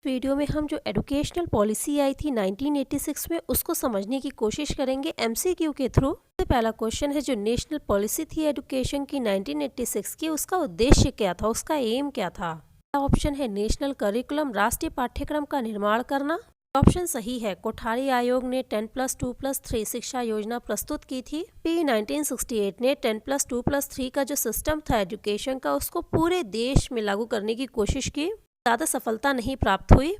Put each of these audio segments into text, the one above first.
Video में हम जो एजुकेशनल पॉलिसी आई थी 1986 में उसको समझने की कोशिश करेंगे एमसीक्यू के थ्रू। सबसे पहला क्वेश्चन है जो नेशनल पॉलिसी थी एजुकेशन की 1986 की, उसका उद्देश्य क्या था, उसका एम क्या था। ऑप्शन है नेशनल करिकुलम, राष्ट्रीय पाठ्यक्रम का निर्माण करना। ऑप्शन सही है कोठारी आयोग ने 10+2+3 शिक्षा योजना प्रस्तुत की थी। पी 1968 ने 10+2+3 का जो सिस्टम था एजुकेशन का उसको पूरे देश में लागू करने की कोशिश की, ज़्यादा सफलता नहीं प्राप्त हुई।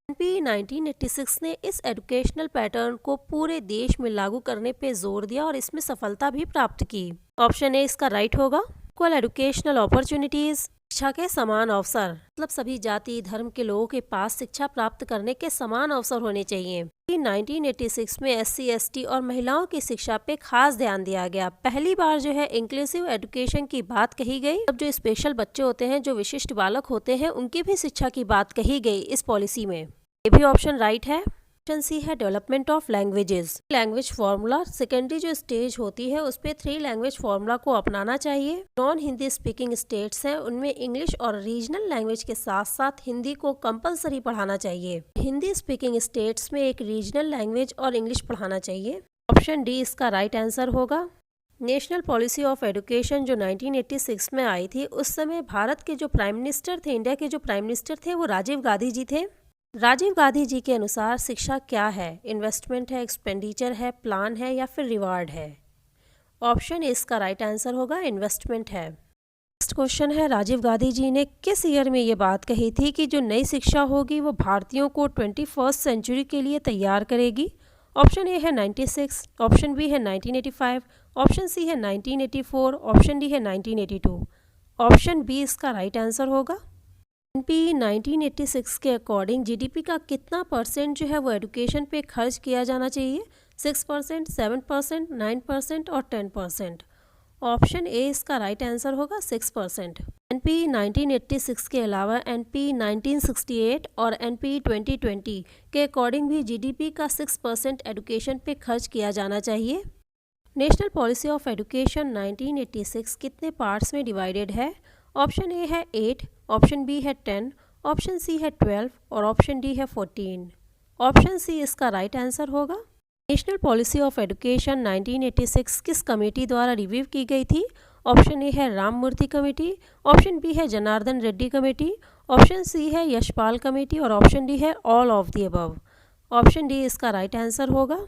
पी 1986 ने इस एजुकेशनल पैटर्न को पूरे देश में लागू करने पे जोर दिया और इसमें सफलता भी प्राप्त की। ऑप्शन ए इसका राइट होगा। इक्वल एजुकेशनल अपॉर्चुनिटीज, शिक्षा के समान अवसर, मतलब सभी जाति धर्म के लोगों के पास शिक्षा प्राप्त करने के समान अवसर होने चाहिए। 1986 में एससी एसटी और महिलाओं की शिक्षा पे खास ध्यान दिया गया। पहली बार जो है इंक्लूसिव एजुकेशन की बात कही गई। अब जो स्पेशल बच्चे होते हैं, जो विशिष्ट बालक होते हैं, उनकी भी शिक्षा की बात कही गई इस पॉलिसी में। ये भी ऑप्शन राइट है। ऑप्शन सी है development of languages, language formula. Secondary जो स्टेज होती है उस पे 3 लैंग्वेज फार्मूला को अपनाना चाहिए। नॉन हिंदी स्पीकिंग स्टेट्स हैं उनमें इंग्लिश और रीजनल लैंग्वेज के साथ साथ हिंदी को कंपलसरी पढ़ाना चाहिए। हिंदी स्पीकिंग स्टेट्स में एक रीजनल लैंग्वेज और इंग्लिश पढ़ाना चाहिए। ऑप्शन डी इसका राइट आंसर होगा। नेशनल पॉलिसी ऑफ एजुकेशन जो 1986 में आई थी, उस समय भारत के जो प्राइम मिनिस्टर थे, इंडिया के जो प्राइम मिनिस्टर थे वो राजीव गांधी जी थे। राजीव गांधी जी के अनुसार शिक्षा क्या है, इन्वेस्टमेंट है, एक्सपेंडिचर है, प्लान है या फिर रिवार्ड है। ऑप्शन इसका राइट आंसर होगा, इन्वेस्टमेंट है। नेक्स्ट क्वेश्चन है राजीव गांधी जी ने किस ईयर में ये बात कही थी कि जो नई शिक्षा होगी वो भारतीयों को 21st सेंचुरी के लिए तैयार करेगी। ऑप्शन ए है 96, ऑप्शन बी है 1985, ऑप्शन सी है 1984, ऑप्शन डी है 1982। ऑप्शन बी इसका राइट आंसर होगा। एनपी 1986 के अकॉर्डिंग जीडीपी का कितना परसेंट जो है वो एजुकेशन पे खर्च किया जाना चाहिए? 6%, 7%, 9% और 10%। ऑप्शन ए इसका राइट आंसर होगा 6%। एनपी 1986 के अलावा एनपी 1968 और एनपी 2020 के अकॉर्डिंग भी जीडीपी का 6% एजुकेशन पे खर्च किया जाना चाहिए। नेशनल पॉलिसी ऑफ एजुकेशन 1986 कितने पार्ट्स में डिवाइडेड है? ऑप्शन ए है 8, ऑप्शन बी है 10, ऑप्शन सी है 12 और ऑप्शन डी है 14। ऑप्शन सी इसका राइट आंसर होगा। नेशनल पॉलिसी ऑफ एजुकेशन 1986 किस कमेटी द्वारा रिव्यू की गई थी? ऑप्शन ए है राममूर्ति कमेटी, ऑप्शन बी है Janardhan Reddy committee, option C है यशपाल कमेटी और ऑप्शन डी है all of the above. Option D इसका राइट आंसर होगा।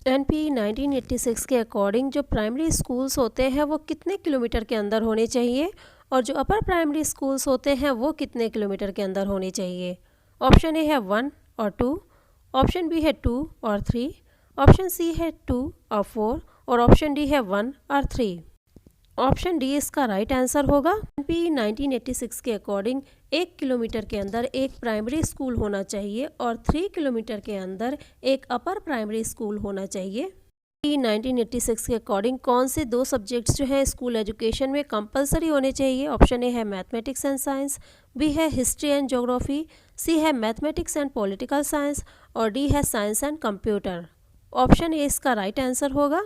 एनपी 1986 के अकॉर्डिंग जो प्राइमरी स्कूल्स होते हैं वो कितने किलोमीटर के अंदर होने चाहिए और जो अपर प्राइमरी स्कूल्स होते हैं वो कितने किलोमीटर के अंदर होने चाहिए? ऑप्शन ए है 1 और 2, ऑप्शन बी है 2 और 3, ऑप्शन सी है 2 और 4 और ऑप्शन डी है 1 और 3। ऑप्शन डी इसका राइट आंसर होगा। एनपी 1986 के अकॉर्डिंग 1 किलोमीटर के अंदर एक प्राइमरी स्कूल होना चाहिए और 3 किलोमीटर के अंदर एक अपर प्राइमरी स्कूल होना चाहिए। 1986 के अकॉर्डिंग कौन से 2 सब्जेक्ट्स जो है स्कूल एजुकेशन में कंपलसरी होने चाहिए? ऑप्शन ए है मैथमेटिक्स एंड साइंस, बी है हिस्ट्री एंड ज्योग्राफी, सी है मैथमेटिक्स एंड पॉलिटिकल साइंस और डी है science and computer. Option A इसका राइट आंसर होगा।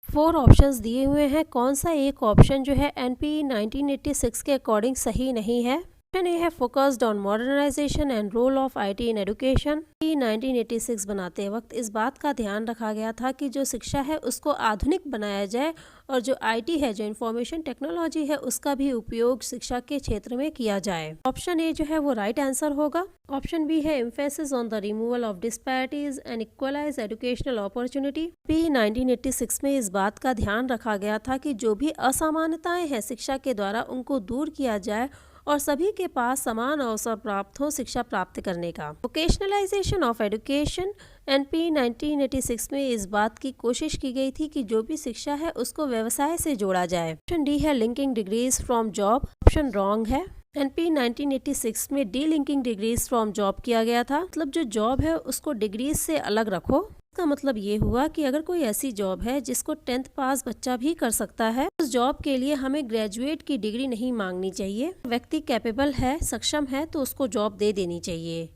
4 ऑप्शंस दिए हुए हैं, कौन सा एक ऑप्शन जो है एनपी 1986 के अकॉर्डिंग सही नहीं है? ऑप्शन ए है focused on modernisation and role of IT in education. 1986 बनाते वक्त इस बात का ध्यान रखा गया था कि जो शिक्षा है उसको आधुनिक बनाया जाए और जो आईटी है, जो इंफॉर्मेशन टेक्नोलॉजी है, उसका भी उपयोग शिक्षा के क्षेत्र में किया जाए। ऑप्शन ए जो है वो राइट आंसर होगा। ऑप्शन बी है emphasis on the removal of disparities and equalise educational opportunity. 1986 में इस बात का ध्यान रखा गया था कि जो भी असमानताएं हैं शिक्षा के द्वारा उनको दूर किया जाए और सभी के पास समान अवसर प्राप्त हो शिक्षा प्राप्त करने का। वोकेशनलाइजेशन ऑफ एजुकेशन एनपी 1986 में इस बात की कोशिश की गई थी कि जो भी शिक्षा है उसको व्यवसाय से जोड़ा जाए। ऑप्शन डी है linking degrees from job, option wrong है। एनपी 1986 में D linking degrees from job किया गया था, मतलब जो जॉब है उसको डिग्रीज से अलग रखो। इसका मतलब ये हुआ कि अगर कोई ऐसी जॉब है जिसको 10th पास बच्चा भी कर सकता है, उस जॉब के लिए हमें ग्रेजुएट की डिग्री नहीं मांगनी चाहिए। व्यक्ति कैपेबल है, सक्षम है तो उसको जॉब दे देनी चाहिए।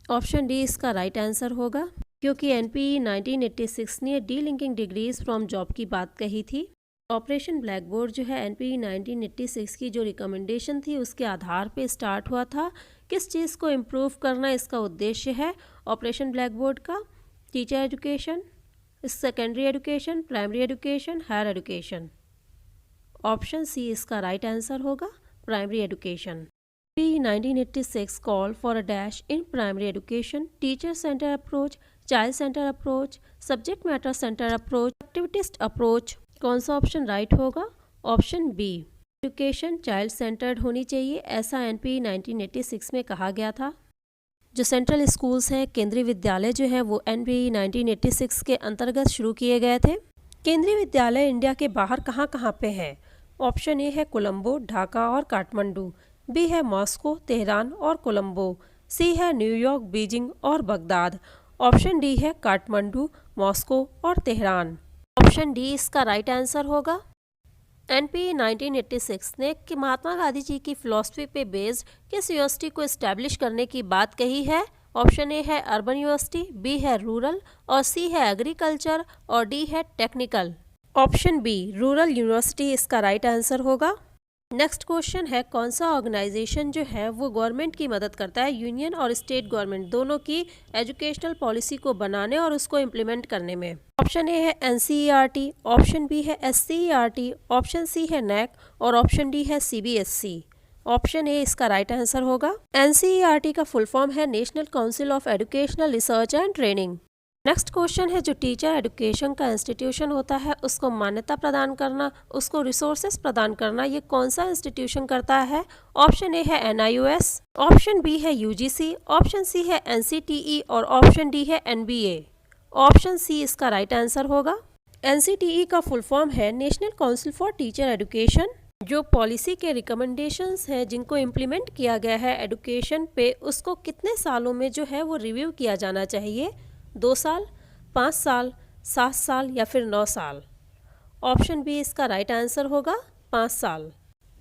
ऑप्शन डी इसका राइट आंसर होगा, क्योंकि एनपी 1986 ने D linking degrees from job की बात कही थी। ऑपरेशन ब्लैक बोर्ड जो है एनपी 1986 की जो रिकमेंडेशन थी उसके आधार पे स्टार्ट हुआ था किस चीज़ को इम्प्रूव करना इसका उद्देश्य है? ऑपरेशन ब्लैक बोर्ड का, teacher education, secondary education, primary education, higher education. Option C इसका राइट आंसर होगा, primary education. 1986 call for a dash in primary education, teacher centered approach, child centered approach, subject matter centered approach, activist approach। कौन सा option right होगा? Option B, education child centred होनी चाहिए, ऐसा NPE 1986 में कहा गया था। जो सेंट्रल स्कूल्स हैं, केंद्रीय विद्यालय जो है वो एनपीई 1986 के अंतर्गत शुरू किए गए थे। केंद्रीय विद्यालय इंडिया के बाहर कहाँ कहाँ पे है? ऑप्शन ए है कोलंबो, ढाका और काठमांडू, बी है मॉस्को, तेहरान और कोलंबो, सी है न्यूयॉर्क, बीजिंग और बगदाद। ऑप्शन डी है काठमांडू, मॉस्को और तेहरान। ऑप्शन डी इसका राइट आंसर होगा। एनपीई 1986 ने कि महात्मा गांधी जी की फिलॉसफी पे बेस्ड किस यूनिवर्सिटी को इस्टेब्लिश करने की बात कही है? ऑप्शन ए है अर्बन यूनिवर्सिटी, बी है रूरल और सी है एग्रीकल्चर और डी है technical. Option B rural university इसका राइट आंसर होगा। नेक्स्ट क्वेश्चन है, कौन सा ऑर्गेनाइजेशन जो है वो गवर्नमेंट की मदद करता है, यूनियन और स्टेट गवर्नमेंट दोनों की एजुकेशनल पॉलिसी को बनाने और उसको इम्प्लीमेंट करने में? ऑप्शन ए है एनसीईआरटी, ऑप्शन बी है एससीईआरटी, ऑप्शन सी है नैक और ऑप्शन डी है सीबीएसई। ऑप्शन ए इसका राइट आंसर होगा। एनसीईआरटी का फुल फॉर्म है national council of educational research and training. Next question है, जो टीचर एजुकेशन का इंस्टीट्यूशन होता है उसको मान्यता प्रदान करना, उसको रिसोर्सेज प्रदान करना, ये कौन सा इंस्टीट्यूशन करता है? ऑप्शन ए है एनआईओएस, ऑप्शन बी है यूजीसी, ऑप्शन सी है एनसीटीई और ऑप्शन डी है एनबीए। ऑप्शन सी इसका राइट आंसर होगा। एनसीटीई का फुल फॉर्म है national council for teacher education. जो पॉलिसी के रिकमेंडेशंस हैं जिनको इम्प्लीमेंट किया गया है एजुकेशन पे, उसको कितने सालों में जो है वो रिव्यू किया जाना चाहिए? 2 साल, 5 साल, 7 साल या फिर 9 साल? ऑप्शन बी इसका राइट आंसर होगा, 5 साल।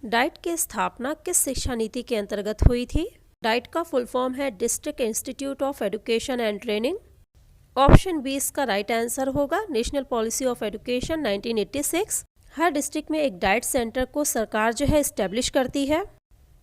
डाइट की स्थापना किस शिक्षा नीति के अंतर्गत हुई थी? डाइट का फुल फॉर्म है district institute of education and training. Option B इसका राइट आंसर होगा, नेशनल पॉलिसी ऑफ एजुकेशन 1986। हर डिस्ट्रिक्ट में एक डाइट सेंटर को सरकार जो है इस्टेब्लिश करती है।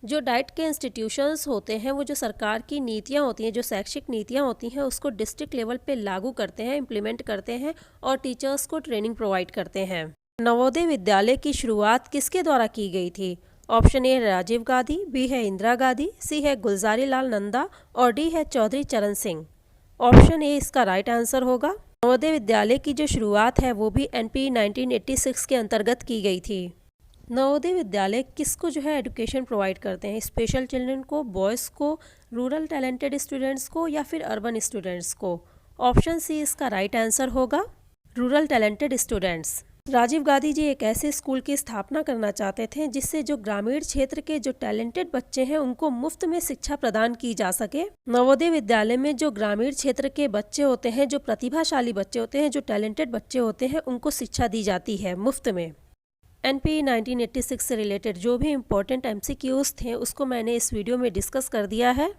जो डाइट के इंस्टीट्यूशंस होते हैं वो जो सरकार की नीतियाँ होती हैं, जो शैक्षिक नीतियाँ होती हैं, उसको डिस्ट्रिक्ट लेवल पे लागू करते हैं, इम्प्लीमेंट करते हैं और टीचर्स को ट्रेनिंग प्रोवाइड करते हैं। नवोदय विद्यालय की शुरुआत किसके द्वारा की गई थी? Option A Rajiv Gandhi, B है इंदिरा गांधी, सी है गुलजारी लाल नंदा और डी है चौधरी चरण सिंह। ऑप्शन ए इसका राइट आंसर होगा। नवोदय विद्यालय की जो शुरुआत है वो भी एनपीई 1986 के अंतर्गत की गई थी। नवोदय विद्यालय किसको जो है एजुकेशन प्रोवाइड करते हैं? स्पेशल चिल्ड्रन को, बॉयज़ को, रूरल टैलेंटेड स्टूडेंट्स को या फिर अर्बन स्टूडेंट्स को? ऑप्शन सी इसका राइट आंसर होगा, rural talented students. Rajiv Gandhi ji एक ऐसे स्कूल की स्थापना करना चाहते थे जिससे जो ग्रामीण क्षेत्र के जो टैलेंटेड बच्चे हैं उनको मुफ्त में शिक्षा प्रदान की जा सके। नवोदय विद्यालय में जो ग्रामीण क्षेत्र के बच्चे होते हैं, जो प्रतिभाशाली बच्चे होते हैं, जो टैलेंटेड बच्चे होते हैं, उनको शिक्षा दी जाती है मुफ्त में। एनपीई 1986 से रिलेटेड जो भी इम्पोर्टेंट एमसीक्यूज थे उसको मैंने इस वीडियो में डिस्कस कर दिया है।